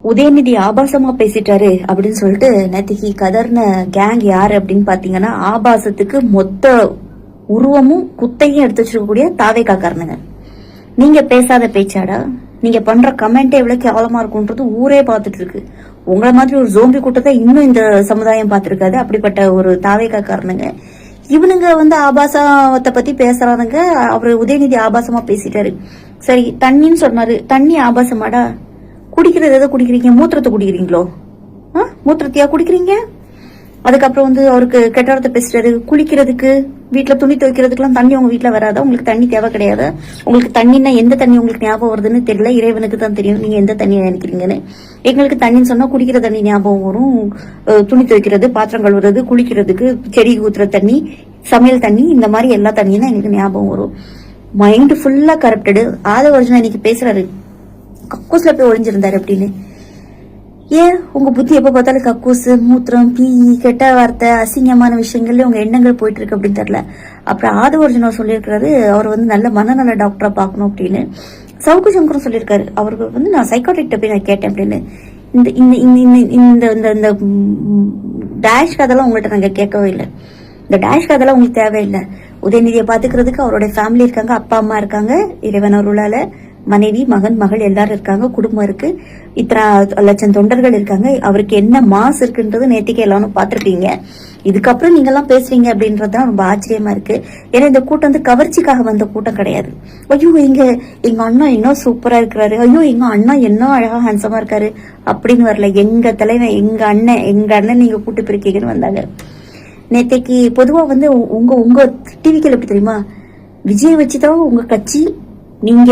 உதயநிதி ஆபாசமா பேசிட்டாரு அப்படின்னு சொல்லிட்டு நேத்திக்கு கதர்ன கேங் யாரு அப்படின்னு பாத்தீங்கன்னா, ஆபாசத்துக்கு மொத்த உருவமும் குத்தையும் எடுத்து வச்சிருக்கக்கூடிய தாவேக்காரனுங்க. நீங்க பேசாத பேச்சாடா, நீங்க பண்ற கமெண்ட் எவ்வளவு கேவலமா இருக்கும்ன்றது ஊரே பாத்துட்டு இருக்கு. உங்களை மாதிரி ஒரு ஜோம்பி கூட்டத்தை இன்னும் இந்த சமுதாயம் பாத்துருக்காது. அப்படிப்பட்ட ஒரு தாவேக்காரனுங்க இவனுங்க ஆபாசத்தை பத்தி பேசுறானுங்க. அவரு உதயநிதி ஆபாசமா பேசிட்டாரு. சரி, தண்ணின்னு சொன்னாரு. தண்ணி ஆபாசமாடா? குடிக்கிறது எதை குடிக்கிறீங்க? மூத்திரத்தை குடிக்கிறீங்களோ? மூத்திரத்தையா குடிக்கிறீங்க? அதுக்கப்புறம் அவருக்கு கெட்டவரத்தை பேசிட்டாரு. குளிக்கிறதுக்கு, வீட்டுல துணி துவைக்கிறதுக்குலாம் தண்ணி உங்க வீட்டுல வராதா? உங்களுக்கு தண்ணி தேவை கிடையாது. உங்களுக்கு தண்ணின்னா எந்த தண்ணி உங்களுக்கு ஞாபகம் வருதுன்னு தெரியல. இறைவனுக்கு தான் தெரியும் நீங்க எந்த தண்ணியை நினைக்கிறீங்கன்னு. எங்களுக்கு தண்ணின்னு சொன்னா குடிக்கிற தண்ணி ஞாபகம் வரும். துணி துவைக்கிறது, பாத்திரம் கழுவுறது, குளிக்கிறதுக்கு, செடி ஊத்துற தண்ணி, சமையல் தண்ணி, இந்த மாதிரி எல்லா தண்ணியும் தான் எங்களுக்கு ஞாபகம் வரும். மைண்ட் ஃபுல்லா கரப்டடு. ஆதவர்ஜுனா இன்னைக்கு பேசுறாரு, கக்கூஸ்ல போய் ஒளிஞ்சிருந்தாரு அப்படின்னு. ஏன் உங்க புத்தி எப்ப பார்த்தாலும் கக்கூசு, மூத்திரம், பீ, கெட்ட வார்த்தை, அசிங்கமான விஷயங்கள்ல உங்க எண்ணங்கள் போயிட்டு இருக்கு அப்படின்னு தெரியல. அப்புறம் ஆதவர்ஜுனா சொல்லியிருக்காரு, அவர் நல்ல மனநல டாக்டரா பாக்கணும் அப்படின்னு. சவுக்கு சங்கரும் சொல்லியிருக்காரு, அவருக்கு நான் சைக்காட்ரிக்ட போய் நான் கேட்டேன் அப்படின்னு. இந்த இந்த இந்த இந்த டேஷ் கதெல்லாம் உங்கள்கிட்ட நாங்க கேட்கவே இல்லை. இந்த டேஷ் கதெல்லாம் உங்களுக்கு தேவையில்லை. உதயநிதியை பாத்துக்கிறதுக்கு அவருடைய ஃபேமிலி இருக்காங்க, அப்பா அம்மா இருக்காங்க, இறைவன் அருளால மனைவி, மகன், மகள் எல்லாரும் இருக்காங்க, குடும்பம் இருக்கு, இத்தனை லட்சம் தொண்டர்கள் இருக்காங்க. அவருக்கு என்ன மாஸ் இருக்குன்றது நேத்திக்கு எல்லாரும் பாத்திருப்பீங்க. இதுக்கப்புறம் நீங்க எல்லாம் பேசுறீங்க அப்படின்றதுதான் ரொம்ப ஆச்சரியமா இருக்கு. ஏன்னா இந்த கூட்டம் கவர்ச்சிக்காக வந்த கூட்டம் கிடையாது. ஐயோ எங்க அண்ணா இன்னும் சூப்பரா இருக்கிறாரு, ஐயோ எங்க அண்ணா என்ன அழகா ஹேண்ட்ஸமா இருக்காரு அப்படின்னு வரல. எங்க தலைவன், எங்க அண்ணன் நீங்க கூட்டு பிரிக்கீங்கன்னு வந்தாங்க. நேத்தைக்கு பொதுவா உங்க டிவிக்கு எப்படி தெரியுமா, விஜய் வச்சுதான் உங்க கட்சி, நீங்க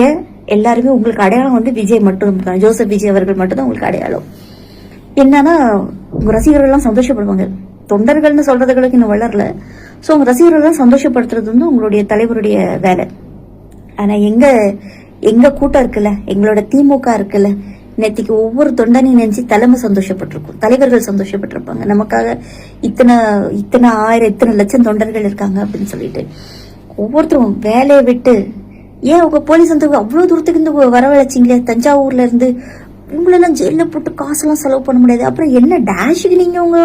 எல்லாருமே உங்களுக்கு அடையாளம் விஜய் மட்டும், ஜோசப் விஜய் அவர்கள் மட்டும் தான் உங்களுக்கு அடையாளம். என்னன்னா உங்க ரசிகர்கள் எல்லாம் சந்தோஷப்படுவாங்க. தொண்டர்கள்னு சொல்றதுகளுக்கு இன்னும் வளரல. சோ உங்க ரசிகர்கள் எல்லாம் சந்தோஷப்படுத்துறது உங்களுடைய தலைவருடைய வேலை. ஆனா எங்க கூட்டம் இருக்குல்ல, எங்களோட திமுக இருக்குல்ல, நேத்திக்கு ஒவ்வொரு தொண்டனையும் நினைச்சு தலைமை சந்தோஷப்பட்டிருக்கும், தலைவர்கள் சந்தோஷப்பட்டிருப்பாங்க. நமக்காக இத்தனை ஆயிரம், இத்தனை லட்சம் தொண்டர்கள் இருக்காங்க அப்படின்னு சொல்லிட்டு ஒவ்வொருத்தரும் வேலையை விட்டு. ஏன் உங்க போலீஸ் அவ்வளவு தூரத்துக்கு வரவழைச்சிங்களே, தஞ்சாவூர்ல இருந்து உங்களெல்லாம் ஜெயில போட்டு காசெல்லாம் செலவு பண்ண முடியாது. அப்புறம் என்ன டேஷுக்கு நீங்க உங்க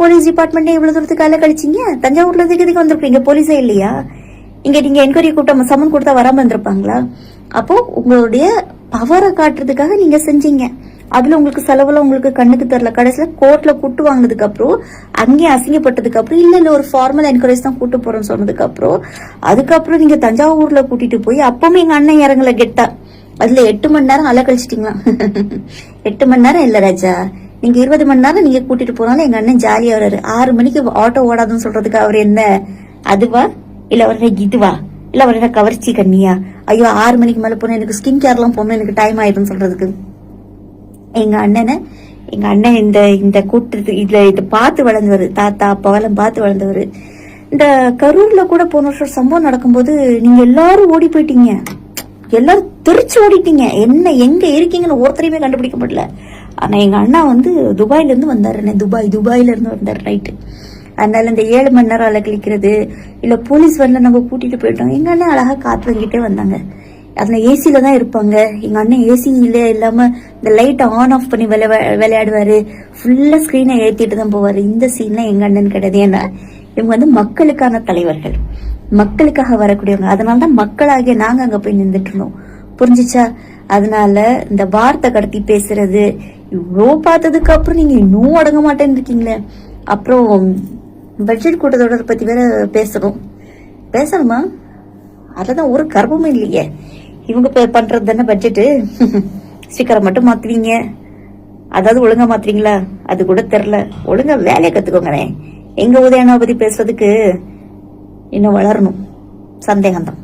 போலீஸ் டிபார்ட்மெண்ட் இவ்வளவு தூரத்துக்கு வேலை கழிச்சிங்க? தஞ்சாவூர்ல இருந்து வந்திருப்பீங்க, போலீஸே இல்லையா? இங்க நீங்க என்கொயரி கூட்டம் சம்மன் கொடுத்தா வராம இருந்திருப்பாங்களா? அப்போ உங்களுடைய பவரை காட்டுறதுக்காக நீங்க செஞ்சீங்க. அதுல உங்களுக்கு செலவுல உங்களுக்கு கண்ணுக்கு தெரியல. கடைசியில கோர்ட்ல கூட்டு வாங்கினதுக்கு அப்புறம், அங்கேயே அசிங்கப்பட்டதுக்கு அப்புறம், இல்ல ஒரு ஃபார்மல் என்கொயரிஸ் தான் கூட்டு போறோம்னு சொன்னதுக்கு அப்புறம், அதுக்கப்புறம் நீங்க தஞ்சாவூர்ல கூட்டிட்டு போய் அப்பவுமே எங்க அண்ணன் இறங்கல கெட்டா. அதுல 8 மணி நேரம் அலை கழிச்சிட்டீங்களா? 8 மணி நேரம் இல்ல ராஜா, நீங்க 20 மணி நேரம் நீங்க கூட்டிட்டு போனாலும் எங்க அண்ணன் ஜாலியா வர்றாரு. 6 மணிக்கு ஆட்டோ ஓடாதுன்னு சொல்றதுக்கு அவர் என்ன அதுவா, இல்ல அவர இதுவா, இல்ல அவர கவர்ச்சி கண்ணியா? ஐயோ 6 மணிக்கு மேல போனா எனக்கு ஸ்கின் கேர் எல்லாம் போனா எனக்கு டைம் ஆயிடும்னு சொல்றதுக்கு எங்க அண்ணன் இந்த கூட்டத்து இதை பார்த்து வளர்ந்தவர், தாத்தா அப்பாவெல்லாம் பார்த்து வளர்ந்தவர். இந்த கரூர்ல கூட போன வருஷம் சம்பவம் நடக்கும்போது நீங்க எல்லாரும் ஓடி போயிட்டீங்க, எல்லாரும் தெரிச்சு ஓடிட்டீங்க. என்ன எங்க இருக்கீங்கன்னு ஒருத்தரையுமே கண்டுபிடிக்க முடியல. ஆனா எங்க அண்ணா துபாயில இருந்து வந்தாரு, துபாயில இருந்து வந்தாரு நைட்டு. அதனால இந்த 7 மணி நேரம் அலை கழிக்கிறது, இல்ல போலீஸ் வரல நம்ம கூட்டிட்டு போயிட்டோம். எங்க அண்ணன் அழகா காத்து வாங்கிட்டே வந்தாங்க. அதுல ஏசில தான் இருப்பாங்க. எங்க அண்ணன் ஏசியில இல்லாம இந்த லைட் ஆன் ஆஃப் பண்ணி விளையாடுவாரு, ஃபுல்லா ஸ்கிரீனை ஏத்திட்டு தான் போவாரு. இந்த சீன்லாம் எங்க அண்ணன் கிடையாது. ஏன்னா இவங்க மக்களுக்கான தலைவர்கள், மக்களுக்காக வரக்கூடியவங்க. அதனாலதான் மக்களாகிய நாங்க அங்க போய் நின்றுட்டு இருந்தோம். புரிஞ்சுச்சா? அதனால இந்த வார்த்தை கடத்தி பேசுறது இவ்வளோ பார்த்ததுக்கு அப்புறம் நீங்க இன்னும் அடங்க மாட்டேன்னு இருக்கீங்களே. அப்புறம் பட்ஜெட் கூட்டத்தொடர் பத்தி வேற பேசணுமா? அததான் ஒரு கர்ப்பமும் இல்லையே. இவங்க பண்றது தானே பட்ஜெட்டு. ஸ்பீக்கரை மட்டும் மாத்துவீங்க, அதாவது ஒழுங்கா மாத்துறீங்களா அது கூட தெரியல. ஒழுங்கா வேலையை கத்துக்கோங்க. எங்க உதயநாபதி பேசுறதுக்கு இன்னும் வளரணும், சந்தேகம்தான்.